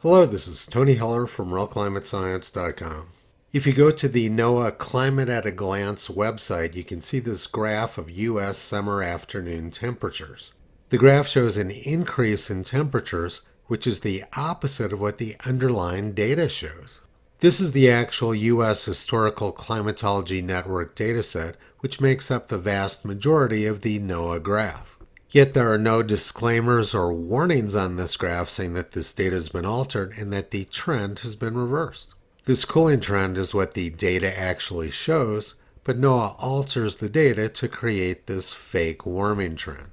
Hello, this is Tony Heller from RealClimateScience.com. If you go to the NOAA Climate at a Glance website, you can see this graph of U.S. summer afternoon temperatures. The graph shows an increase in temperatures, which is the opposite of what the underlying data shows. This is the actual U.S. Historical Climatology Network dataset, which makes up the vast majority of the NOAA graph. Yet there are no disclaimers or warnings on this graph saying that this data has been altered and that the trend has been reversed. This cooling trend is what the data actually shows, but NOAA alters the data to create this fake warming trend.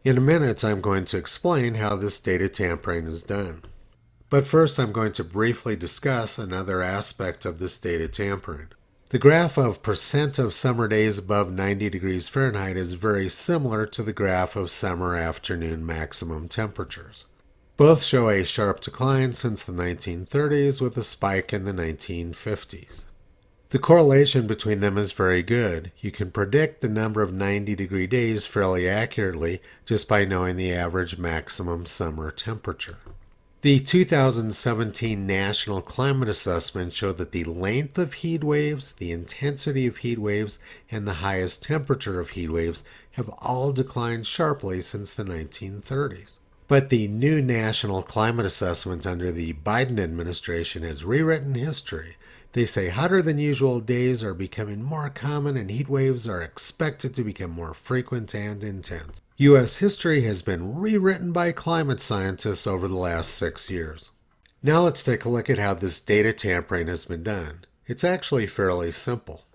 In a minute, I'm going to explain how this data tampering is done. But first, I'm going to briefly discuss another aspect of this data tampering. The graph of percent of summer days above 90 degrees Fahrenheit is very similar to the graph of summer afternoon maximum temperatures. Both show a sharp decline since the 1930s with a spike in the 1950s. The correlation between them is very good. You can predict the number of 90-degree days fairly accurately just by knowing the average maximum summer temperature. The 2017 National Climate Assessment showed that the length of heat waves, the intensity of heat waves, and the highest temperature of heat waves have all declined sharply since the 1930s. But the new National Climate Assessment under the Biden administration has rewritten history. They say hotter than usual days are becoming more common and heat waves are expected to become more frequent and intense. U.S. history has been rewritten by climate scientists over the last 6 years. Now let's take a look at how this data tampering has been done. It's actually fairly simple.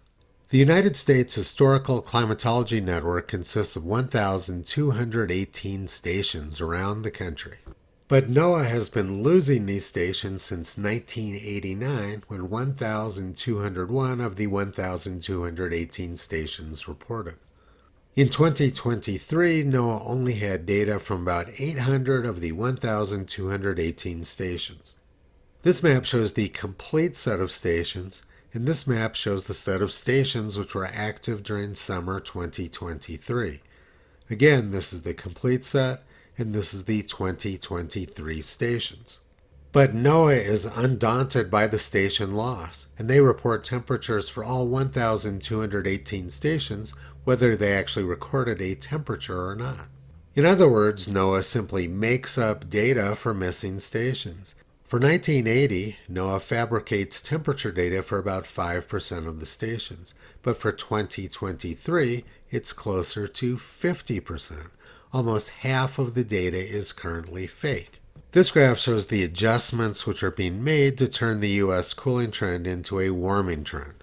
The United States Historical Climatology Network consists of 1,218 stations around the country. But NOAA has been losing these stations since 1989, when 1,201 of the 1,218 stations reported. In 2023, NOAA only had data from about 800 of the 1,218 stations. This map shows the complete set of stations, and this map shows the set of stations which were active during summer 2023. Again, this is the complete set, and this is the 2023 stations. But NOAA is undaunted by the station loss, and they report temperatures for all 1,218 stations, whether they actually recorded a temperature or not. In other words, NOAA simply makes up data for missing stations. For 1980, NOAA fabricates temperature data for about 5% of the stations, but for 2023, it's closer to 50%. Almost half of the data is currently fake. This graph shows the adjustments which are being made to turn the U.S. cooling trend into a warming trend.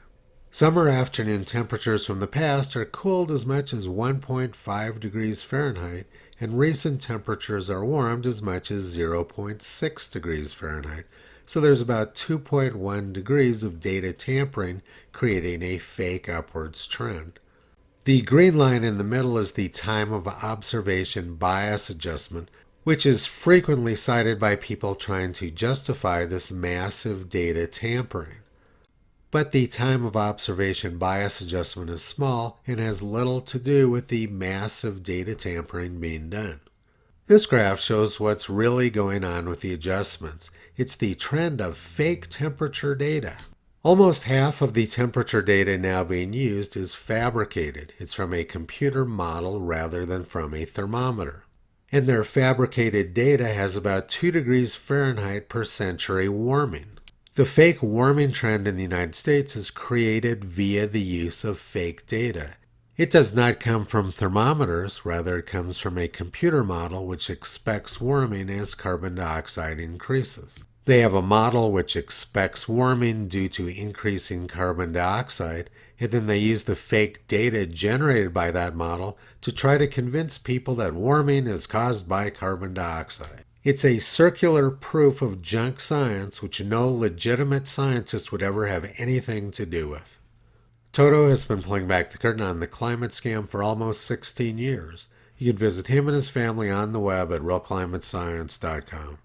Summer afternoon temperatures from the past are cooled as much as 1.5 degrees Fahrenheit, and recent temperatures are warmed as much as 0.6 degrees Fahrenheit. So there's about 2.1 degrees of data tampering, creating a fake upwards trend. The green line in the middle is the time of observation bias adjustment, which is frequently cited by people trying to justify this massive data tampering. But the time of observation bias adjustment is small and has little to do with the massive data tampering being done. This graph shows what's really going on with the adjustments. It's the trend of fake temperature data. Almost half of the temperature data now being used is fabricated. It's from a computer model rather than from a thermometer. And their fabricated data has about 2 degrees Fahrenheit per century warming. The fake warming trend in the United States is created via the use of fake data. It does not come from thermometers, rather it comes from a computer model which expects warming as carbon dioxide increases. They have a model which expects warming due to increasing carbon dioxide, and then they use the fake data generated by that model to try to convince people that warming is caused by carbon dioxide. It's a circular proof of junk science which no legitimate scientist would ever have anything to do with. Toto has been pulling back the curtain on the climate scam for almost 16 years. You can visit him and his family on the web at realclimatescience.com.